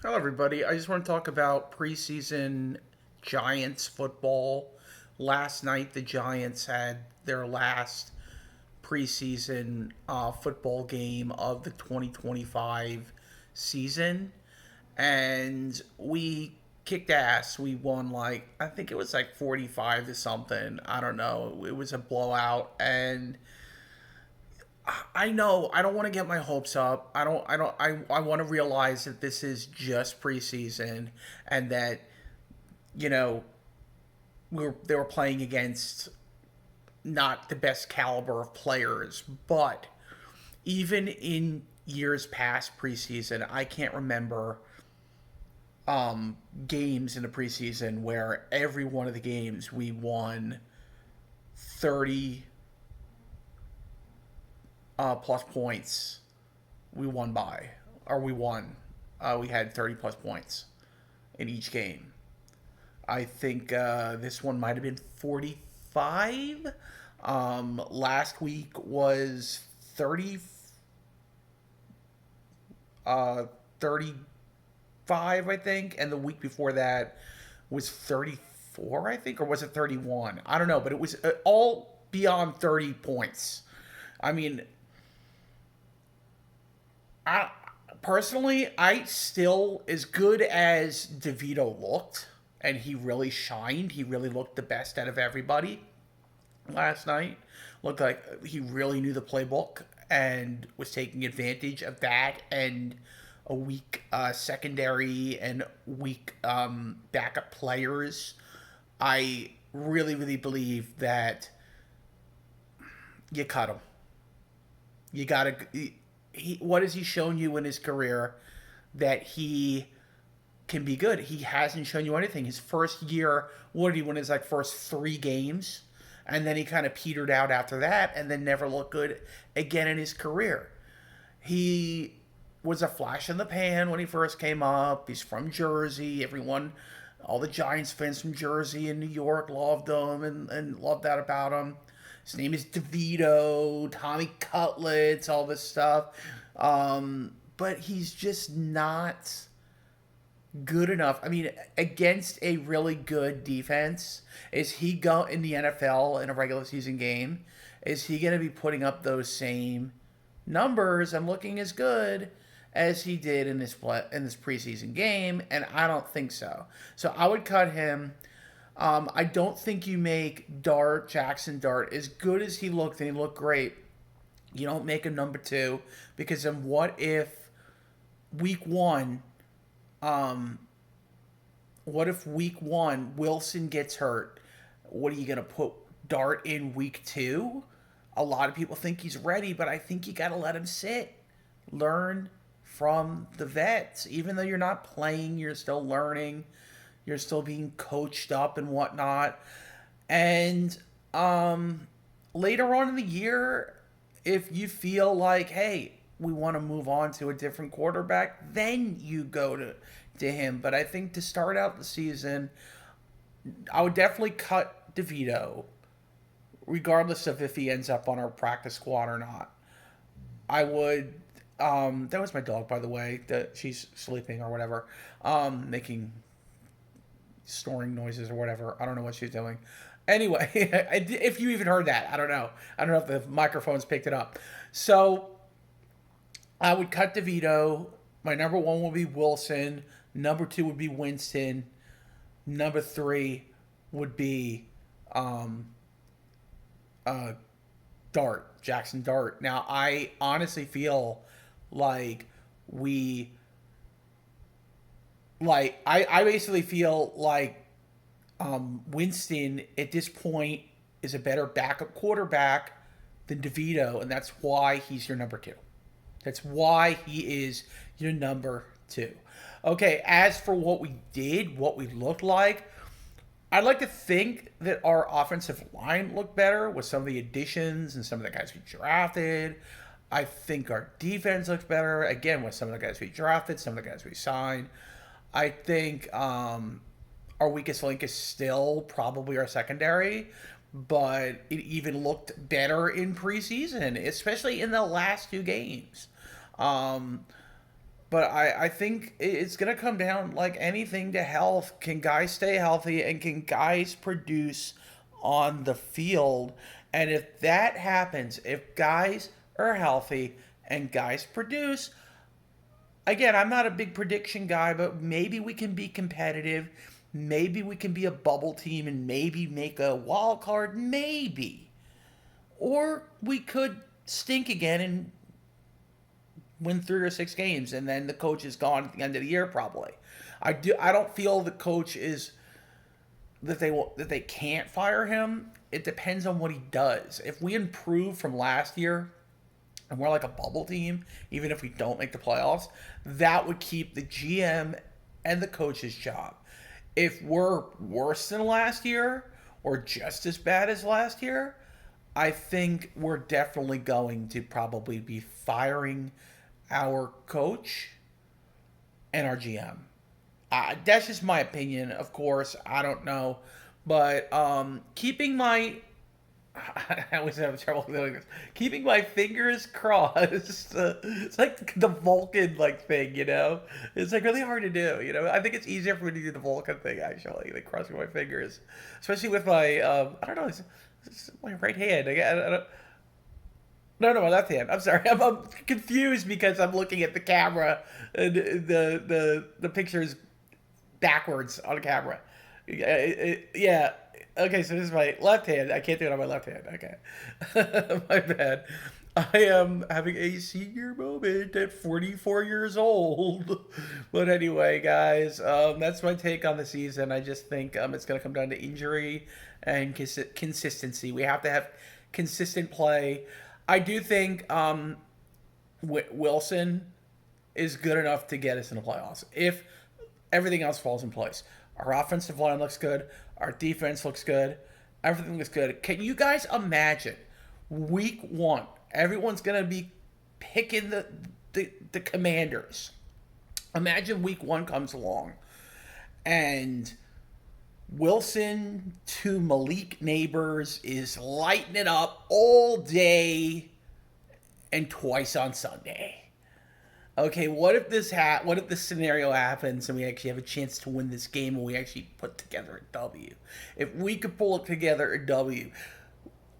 Hello, everybody. I just want to talk about preseason Giants football. Last night, the Giants had their last preseason football game of the 2025 season, and we kicked ass. We won I think it was like 45 to something. I don't know. It was a blowout, and I know I don't want to get my hopes up. I want to realize that this is just preseason and that you know they were playing against not the best caliber of players, but even in years past preseason, I can't remember games in the preseason where every one of the games we won 30 plus points. We won by, or we won. We had 30 plus points in each game. I think this one might have been 45. Last week was 30, 35, I think, and the week before that was 34, I think, or was it 31? I don't know, but it was all beyond 30 points. I mean, I personally, I still, as good as DeVito looked, and he really shined. He really looked the best out of everybody last night. Looked like he really knew the playbook and was taking advantage of that and a weak secondary and weak backup players. I really, really believe that you cut him. You gotta. What has he shown you in his career that he can be good? He hasn't shown you anything. His first year, what did he win his first three games? And then he kind of petered out after that and then never looked good again in his career. He was a flash in the pan when he first came up. He's from Jersey. All the Giants fans from Jersey and New York loved him and loved that about him. His name is DeVito, Tommy Cutlets, all this stuff. But he's just not good enough. I mean, against a really good defense, is he go in the NFL in a regular season game? Is he going to be putting up those same numbers and looking as good as he did in this preseason game? And I don't think so. So I would cut him. I don't think you make Jackson Dart, as good as he looked, and he looked great. You don't make a number two, because then what if week one, um, Wilson gets hurt? What are you gonna put Dart in week two? A lot of people think he's ready, but I think you gotta let him sit, learn from the vets. Even though you're not playing, you're still learning. You're still being coached up and whatnot. And later on in the year, if you feel like, hey, we want to move on to a different quarterback, then you go to him. But I think to start out the season, I would definitely cut DeVito, regardless of if he ends up on our practice squad or not. I would. That was my dog, by the way. That she's sleeping or whatever, making snoring noises or whatever. I don't know what she's doing. Anyway, if you even heard that, I don't know. I don't know if the microphones picked it up. So I would cut DeVito. My number one would be Wilson. Number two would be Winston. Number three would be um, Jackson Dart. Now, I honestly feel like we I basically feel like Winston at this point is a better backup quarterback than DeVito, and that's why he's your number two. That's why he is your number two. Okay, as for what we did, what we looked like, I'd like to think that our offensive line looked better with some of the additions and some of the guys we drafted. I think our defense looks better, again, with some of the guys we drafted, some of the guys we signed. I think our weakest link is still probably our secondary, but it even looked better in preseason, especially in the last two games. Um, But I think it's going to come down like anything to health. Can guys stay healthy and can guys produce on the field? And if that happens, if guys are healthy and guys produce, again, I'm not a big prediction guy, but maybe we can be competitive. Maybe we can be a bubble team and maybe make a wild card. Maybe. Or we could stink again and win 3 or 6 games, and then the coach is gone at the end of the year. Probably, I don't feel the coach is that they can't fire him. It depends on what he does. If we improve from last year, and we're like a bubble team, even if we don't make the playoffs, that would keep the GM and the coach's job. If we're worse than last year or just as bad as last year, I think we're definitely going to probably be firing our coach and our GM. That's just my opinion. Of course, I don't know, but keeping my I always have trouble doing this. Keeping my fingers crossed. It's like the Vulcan like thing, you know. It's like really hard to do, you know. I think it's easier for me to do the Vulcan thing actually, like crossing my fingers, especially with my I don't know, it's my right hand. I don't, no, my left hand. I'm sorry. I'm confused because I'm looking at the camera and the picture is backwards on camera. Yeah. Okay, so this is my left hand. I can't do it on my left hand. Okay. My bad. I am having a senior moment at 44 years old. But anyway, guys, that's my take on the season. I just think it's going to come down to injury and consistency. We have to have consistent play. I do think Wilson is good enough to get us in the playoffs if everything else falls in place. Our offensive line looks good. Our defense looks good. Everything looks good. Can you guys imagine week 1? Everyone's going to be picking the Commanders. Imagine week 1 comes along and Wilson to Malik Neighbors is lighting it up all day and twice on Sunday. Okay, what if this scenario happens and we actually have a chance to win this game and we actually put together a W? If we could pull together a W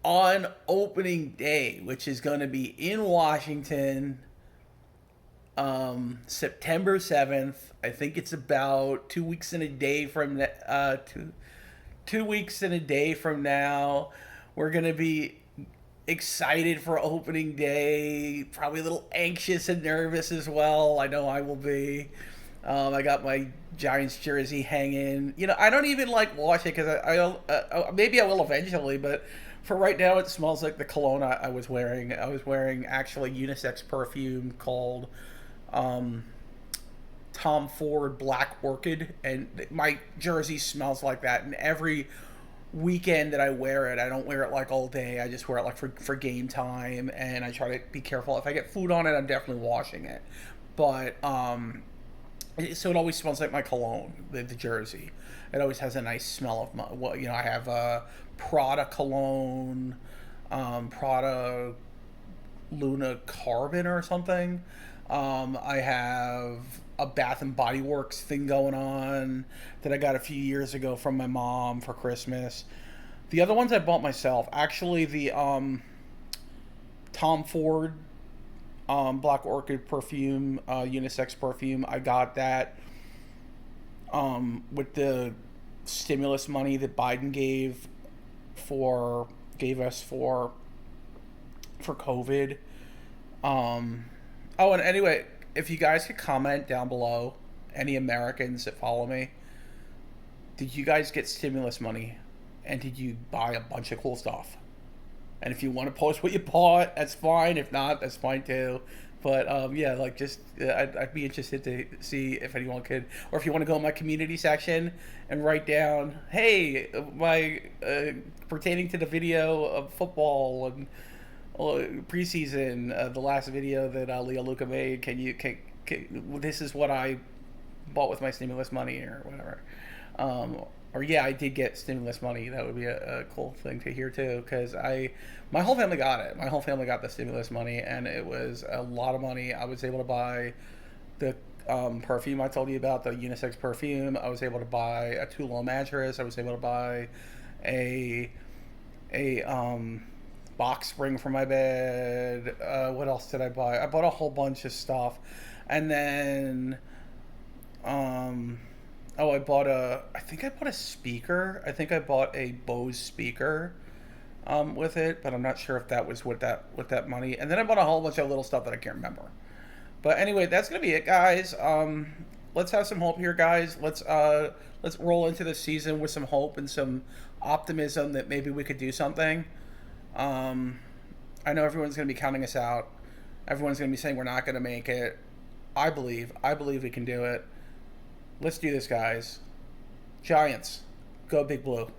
on opening day, which is going to be in Washington, September 7th. I think it's about 2 weeks and a day from 2 weeks and a day from now. We're going to be excited for opening day, probably a little anxious and nervous as well. I know I will be. I got my Giants jersey hanging. You know, I don't even like wash it because I maybe I will eventually, but for right now it smells like the cologne I was wearing. I was wearing actually unisex perfume called Tom Ford Black Orchid, and my jersey smells like that. And every weekend that I wear it, I don't wear it like all day. I just wear it like for game time, and I try to be careful. If I get food on it, I'm definitely washing it. But so it always smells like my cologne, the jersey. It always has a nice smell of my. Well, you know, I have a Prada cologne, Prada Luna Carbon or something. I have a Bath and Body Works thing going on that I got a few years ago from my mom for Christmas. The other ones I bought myself, actually the Tom Ford Black Orchid perfume, unisex perfume. I got that with the stimulus money that Biden gave us for COVID. Oh, and anyway, if you guys could comment down below, any Americans that follow me, did you guys get stimulus money? And did you buy a bunch of cool stuff? And if you want to post what you bought, that's fine. If not, that's fine too. But yeah, like just I'd be interested to see if anyone could, or if you want to go in my community section and write down, hey, my pertaining to the video of football and preseason, the last video that Leo Luca made. Can this is what I bought with my stimulus money or whatever. Or yeah, I did get stimulus money. That would be a cool thing to hear too, because my whole family got it. My whole family got the stimulus money, and it was a lot of money. I was able to buy the perfume I told you about, the unisex perfume. I was able to buy a two-low mattress. I was able to buy a a box spring for my bed. What else did I buy? I bought a whole bunch of stuff, and then oh, I think I bought a speaker. I think I bought a Bose speaker with it, but I'm not sure if that was with that money. And then I bought a whole bunch of little stuff that I can't remember. But anyway, that's gonna be it, guys. Let's have some hope here, guys. Let's roll into the season with some hope and some optimism that maybe we could do something. Um, I know everyone's gonna be counting us out. Everyone's gonna be saying we're not gonna make it. I believe we can do it. Let's do this, guys. Giants, go Big Blue.